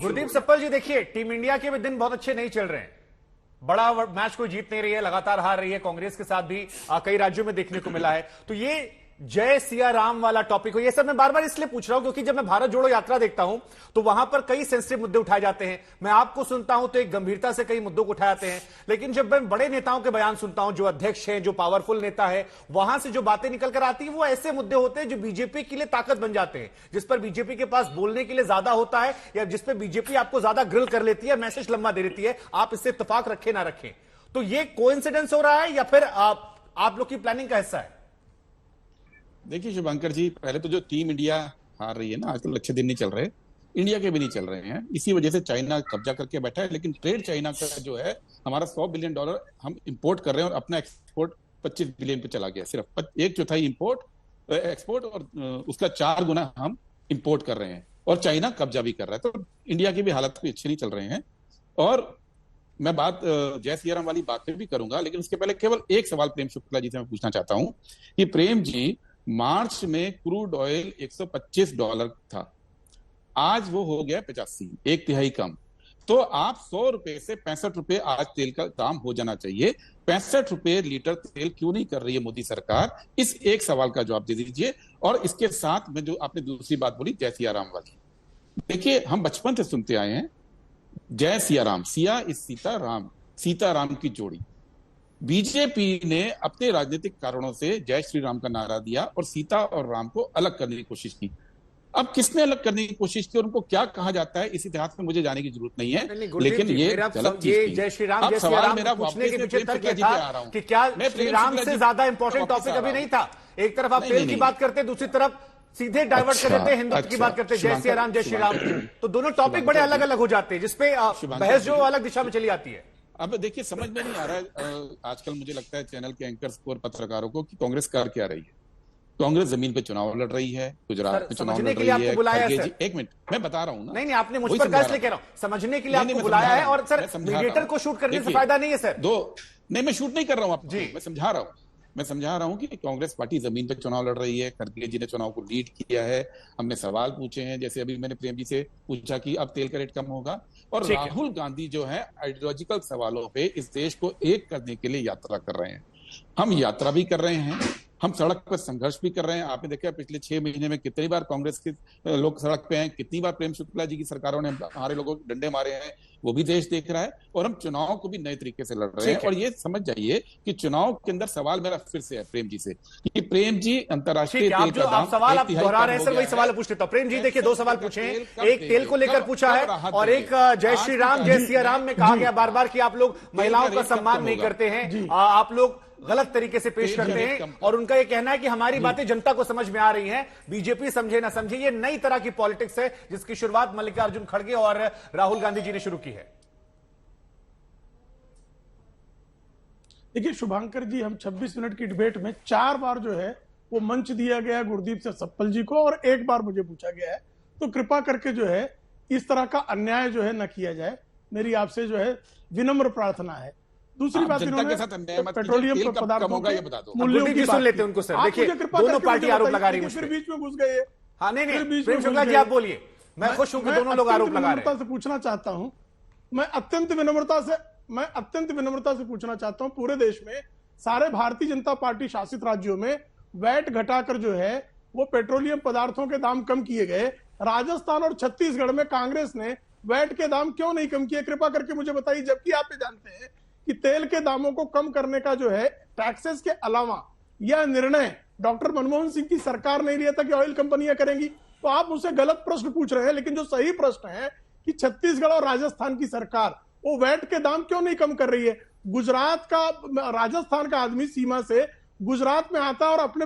Gurdeep supple जी, देखिए team India के भी दिन बहुत अच्छे नहीं चल रहे हैं। बड़ा मैच कोई जीत नहीं रही है, लगातार हार रही है। कांग्रेस के साथ भी कई राज्यों में देखने को मिला है। तो ये जय सिया राम वाला टॉपिक हो, ये सब मैं बार बार इसलिए पूछ रहा हूं क्योंकि जब मैं भारत जोड़ो यात्रा देखता हूं तो वहां पर कई सेंसिटिव मुद्दे उठाए जाते हैं। मैं आपको सुनता हूं तो एक गंभीरता से कई मुद्दों को उठाए जाते हैं, लेकिन जब मैं बड़े नेताओं के बयान सुनता हूं, जो अध्यक्ष हैं, जो पावरफुल नेता है, वहां से जो बातें निकल कर आती है वो ऐसे मुद्दे होते हैं जो बीजेपी के लिए ताकत बन जाते हैं, जिस पर बीजेपी के पास बोलने के लिए ज्यादा होता है, या जिस पर बीजेपी आपको ज्यादा ग्रिल कर लेती है, मैसेज लंबा दे देती है, आप इससे इत्तेफाक रखें ना रखें। तो ये कोइंसिडेंस हो रहा है या फिर आप लोग की प्लानिंग का हिस्सा है? देखिए शुभंकर जी, पहले तो जो टीम इंडिया हार रही है ना, आजकल अच्छे दिन नहीं चल रहे, इंडिया के भी नहीं चल रहे हैं। इसी वजह से चाइना कब्जा करके बैठा है। लेकिन ट्रेड चाइना का जो है, हमारा $100 बिलियन हम इंपोर्ट कर रहे हैं और अपना एक्सपोर्ट 25 बिलियन पे चला गया। सिर्फ 1/4 इंपोर्ट एक्सपोर्ट और उसका 4 गुना हम इंपोर्ट कर रहे हैं, और चाइना कब्जा भी कर रहा है। तो इंडिया की भी हालत कोई अच्छे नहीं चल रहे हैं। और मैं बात जय सिया राम वाली बात पे भी करूंगा, लेकिन उसके पहले केवल एक सवाल प्रेम शुक्ला जी से मैं पूछना चाहता हूं कि प्रेम जी, मार्च में क्रूड ऑयल $125 था, आज वो हो गया 85, 1/3 कम। तो आप ₹100 से ₹65 आज तेल का दाम हो जाना चाहिए। ₹65 लीटर तेल क्यों नहीं कर रही है मोदी सरकार? इस एक सवाल का जवाब दे दीजिए। और इसके साथ में जो आपने दूसरी बात बोली जय सिया राम वाली, देखिए हम बचपन से सुनते आए हैं जय सिया राम, सिया इस सीता राम की जोड़ी। बीजेपी ने अपने राजनीतिक कारणों से जय श्री राम का नारा दिया और सीता और राम को अलग करने की कोशिश की। अब किसने अलग करने की कोशिश की और उनको क्या कहा जाता है, इस इतिहास में मुझे जाने की जरूरत नहीं है। लेकिन ये गलत चीज थी। जय श्री राम, जय सिया राम मेरा पूछने के पीछे तर्क ये था कि क्या श्री राम से ज्यादा इंपॉर्टेंट टॉपिक अभी नहीं था? एक तरफ आप तेल की बात करते, दूसरी तरफ सीधे डाइवर्ट कर देते, हिंदुत्व की बात करते, जय सिया राम, जय श्री राम। तो दोनों टॉपिक बड़े अलग अलग हो जाते हैं, जिसपे बहस जो अलग दिशा में चली आती है। अब देखिए, समझ में नहीं आ रहा है आजकल, मुझे लगता है चैनल के एंकर्स को और पत्रकारों को, कि कांग्रेस कर क्या रही है। कांग्रेस जमीन पे चुनाव लड़ रही है, गुजरात में चुनाव लड़ रही है। एक मिनट, मैं बता रहा हूं ना। नहीं, आपने मुझ पर कैसे कह रहा हूं, समझने के लिए आपको बुलाया है। और सर, मीडिएटर को शूट करने से फायदा नहीं है सर। नहीं, मैं शूट नहीं कर रहा हूं आपको, मैं समझा रहा हूं कि कांग्रेस पार्टी जमीन पे चुनाव लड़ रही है। खड़गे जी ने चुनाव को लीड किया है। हमने सवाल पूछे हैं, जैसे अभी मैंने प्रेम जी से पूछा कि अब तेल का रेट कम होगा। और राहुल गांधी जो है आइडियोलॉजिकल सवालों पे इस देश को एक करने के लिए यात्रा कर रहे हैं। हम यात्रा भी कर रहे हैं, हम सड़क पर संघर्ष भी कर रहे हैं। आपने देखा पिछले 6 महीने में कितनी बार कांग्रेस के लोग सड़क पे हैं, कितनी बार प्रेम शुक्ला जी की सरकारों ने हमारे लोगों को डंडे मारे हैं, वो भी देश देख रहा है। और हम चुनाव को भी नए तरीके से लड़ रहे हैं। और ये समझ जाइए कि चुनाव के अंदर सवाल मेरा फिर से है प्रेम जी से, कि प्रेम जी अंतर्राष्ट्रीय तेल का दाम सवाल आप दोहरा रहे हैं सर, वही सवाल पूछ लेता हूं। प्रेम जी देखिए, 2 सवाल पूछे हैं, एक तेल को लेकर पूछा है और एक जय श्री राम, जय सिया राम में कहा गया बार बार कि आप लोग महिलाओं का सम्मान नहीं करते हैं, आप लोग गलत तरीके से पेश करते हैं। और उनका यह कहना है कि हमारी बातें जनता को समझ में आ रही हैं, बीजेपी समझे ना समझे। ये नई तरह की पॉलिटिक्स है जिसकी शुरुआत मल्लिकार्जुन खड़गे और राहुल गांधी जी ने शुरू की है। देखिए शुभांकर जी, हम 26 मिनट की डिबेट में 4 बार जो है वो मंच दिया गया गुरदीप सिंह सप्पल जी को, और 1 बार मुझे पूछा गया है। तो कृपा करके जो है इस तरह का अन्याय जो है न किया जाए, मेरी आपसे जो है विनम्र प्रार्थना है। दूसरी बात, इन्होंने पेट्रोलियम पदार्थों के मूल्यों की सुन लेते हैं उनको सर। देखिए, दोनों पार्टी आरोप लगा रही है, फिर बीच में घुस गए। हाँ, नहीं, प्रेम शुक्ला जी आप बोलिए, मैं खुश हूं कि दोनों लोग आरोप लगा रहे हैं। से पूछना चाहता हूं, मैं अत्यंत विनम्रता से पूछना चाहता हूं, पूरे देश में सारे भारतीय जनता पार्टी शासित राज्यों में वैट घटाकर जो है वो पेट्रोलियम पदार्थों के दाम कम किए गए। राजस्थान और छत्तीसगढ़ में कांग्रेस ने वैट के दाम क्यों नहीं कम किए? कृपा करके मुझे बताइए। जबकि आप जानते हैं कि तेल के दामों को कम करने का जो है टैक्सेस के अलावा यह निर्णय डॉक्टर मनमोहन सिंह की सरकार नहीं लिया था कि ऑयल कंपनियां करेंगी। तो आप मुझसे गलत प्रश्न पूछ रहे हैं। लेकिन जो सही प्रश्न है कि छत्तीसगढ़ और राजस्थान की सरकार वो वैट के दाम क्यों नहीं कम कर रही है? गुजरात का, राजस्थान का आदमी सीमा से गुजरात में आता है और अपने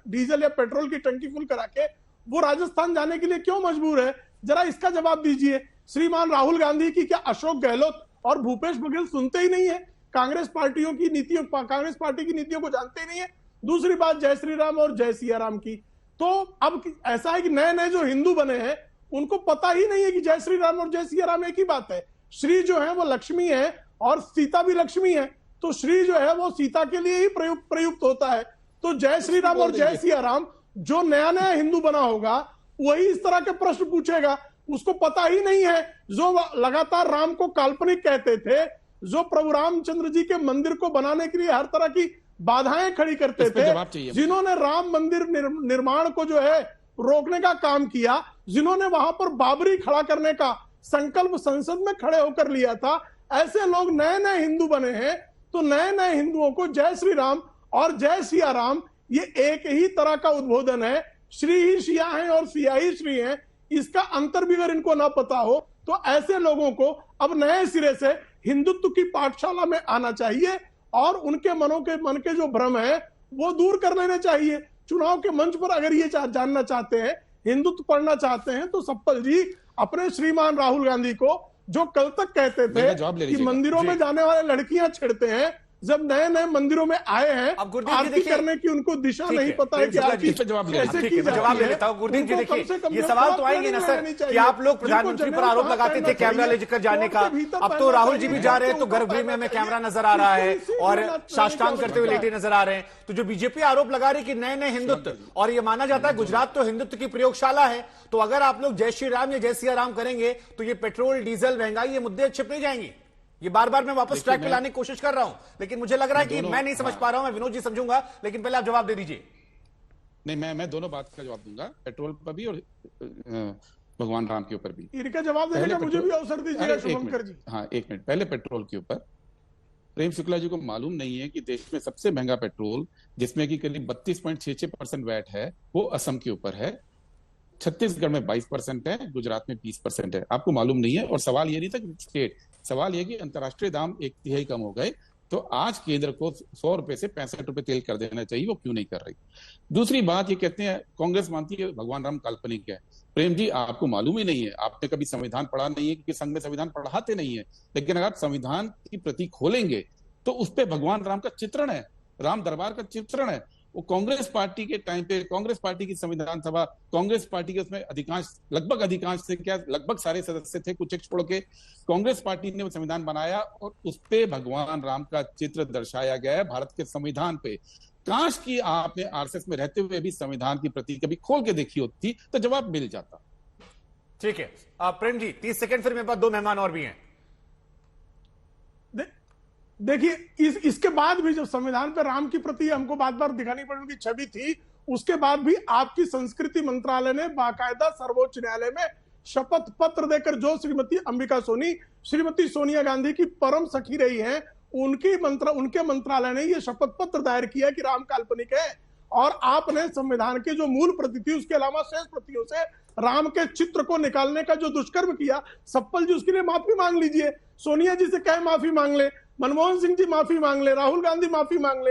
डीजल या पेट्रोल की टंकी फुल करा के वो राजस्थान जाने के लिए क्यों मजबूर है? जरा इसका जवाब दीजिए। श्रीमान राहुल गांधी की क्या अशोक गहलोत और भूपेश बघेल सुनते ही नहीं है? कांग्रेस पार्टी की नीतियों को जानते ही नहीं है। दूसरी बात, जय श्री राम और जय सिया राम की, तो अब ऐसा है कि नए नए जो हिंदू बने हैं उनको पता ही नहीं है कि जय श्री राम और जय सिया राम एक ही बात है। श्री जो है वो लक्ष्मी है और सीता भी लक्ष्मी है, तो श्री जो है वो सीता के लिए ही प्रयुक्त होता है। तो जय श्री राम और जय सिया राम, जो नया नया हिंदू बना होगा वही इस तरह के प्रश्न पूछेगा। उसको पता ही नहीं है, जो लगातार राम को काल्पनिक कहते थे, जो प्रभु रामचंद्र जी के मंदिर को बनाने के लिए हर तरह की बाधाएं खड़ी करते थे, जिन्होंने राम मंदिर निर्माण को जो है रोकने का काम किया, जिन्होंने वहां पर बाबरी खड़ा करने का संकल्प संसद में खड़े होकर लिया था, ऐसे लोग नए नए हिंदू बने हैं। तो नए नए हिंदुओं को जय श्री राम और जय सिया राम ये एक ही तरह का उद्बोधन है। श्री ही सिया है और सिया ही श्री है, इसका अंतर भी अगर इनको ना पता हो तो ऐसे लोगों को अब नए सिरे से हिंदुत्व की पाठशाला में आना चाहिए और उनके मन के जो भ्रम है वो दूर कर लेने चाहिए। चुनाव के मंच पर अगर ये जानना चाहते हैं, हिंदुत्व पढ़ना चाहते हैं, तो सप्पल जी अपने श्रीमान राहुल गांधी को, जो कल तक कहते थे कि मंदिरों में जाने वाले लड़कियां छेड़ते हैं, जब नए नए मंदिरों में आए हैं आरती करने की उनको दिशा नहीं पता है कि आरती कैसे की जाती है। जवाब ले लेता हूं गुरदीप जी। देखिए ये सवाल तो आएंगे ना सर कि आप लोग प्रधानमंत्री पर आरोप लगाते थे कैमरा लेकर जाने का, अब तो राहुल जी भी जा रहे हैं तो गर्भगृह में हमें कैमरा नजर आ रहा है और साष्टांग करते हुए लेटे नजर आ रहे हैं। तो जो बीजेपी आरोप लगा रही कि नए नए हिंदुत्व, और ये माना जाता है गुजरात तो हिंदुत्व की प्रयोगशाला है, तो अगर आप लोग जय श्री राम या जय सिया राम करेंगे तो ये पेट्रोल डीजल महंगाई ये मुद्दे छिप नहीं जाएंगे। ये बार बार मैं वापस ट्रैक पे लाने की कोशिश कर रहा हूं, लेकिन मुझे लग रहा है कि मैं नहीं समझ पा रहा हूं। मैं विनोद जी समझूंगा, लेकिन पहले आप जवाब दे दीजिए। नहीं, मैं दोनों बात का जवाब दूंगा, पेट्रोल पर भी और भगवान राम के ऊपर भी। इनका जवाब देने का मुझे भी अवसर दीजिएगा शुभंकर जी। हाँ, एक मिनट। पहले पेट्रोल के ऊपर, प्रेम शुक्ला जी को मालूम नहीं है कि देश में सबसे महंगा पेट्रोल, जिसमें कि करीब 32.66% वैट है, वो असम के ऊपर है। छत्तीसगढ़ में 22% है, गुजरात में 20% है। आपको मालूम नहीं है। और सवाल ये नहीं था कि स्टेट, सवाल ये कि अंतर्राष्ट्रीय दाम 1/3 कम हो गए, तो आज केंद्र को 100 रुपए से 65 रुपए तेल कर देना चाहिए, वो क्यों नहीं कर रही। दूसरी बात, ये कहते हैं कांग्रेस मानती है भगवान राम काल्पनिक है। प्रेम जी, आपको मालूम ही नहीं है, आपने कभी संविधान पढ़ा नहीं है, क्योंकि संघ में संविधान पढ़ाते नहीं है। लेकिन अगर आप संविधान की प्रति खोलेंगे तो उस पर भगवान राम का चित्रण है, राम दरबार का चित्रण है। वो कांग्रेस पार्टी के टाइम पे, कांग्रेस पार्टी की संविधान सभा, कांग्रेस पार्टी के उसमें लगभग अधिकांश से क्या, लगभग सारे सदस्य थे, कुछ एक छोड़ के, कांग्रेस पार्टी ने वो संविधान बनाया और उस पे भगवान राम का चित्र दर्शाया गया है भारत के संविधान पे। काश कि आपने आरएसएस में रहते हुए भी संविधान की प्रति कभी खोल के देखी होती तो जवाब मिल जाता। ठीक है, प्रेम जी 30 सेकंड, फिर मेरे पास 2 मेहमान और भी हैं। देखिए इसके बाद भी जब संविधान पर राम की प्रति हमको बार बार दिखानी पड़ी उनकी छवि थी, उसके बाद भी आपकी संस्कृति मंत्रालय ने बाकायदा सर्वोच्च न्यायालय में शपथ पत्र देकर, जो श्रीमती अंबिका सोनी, श्रीमती सोनिया गांधी की परम सखी रही हैं, उनके मंत्रालय ने यह शपथ पत्र दायर किया कि राम काल्पनिक है। और आपने संविधान के जो मूल प्रति थी उसके अलावा शेष प्रतियों से राम के चित्र को निकालने का जो दुष्कर्म किया, सप्पल जी उसके लिए माफी मांग लीजिए। सोनिया जी से कहे माफी मांग ले, मनमोहन सिंह जी माफी मांग ले, राहुल गांधी माफी मांग ले।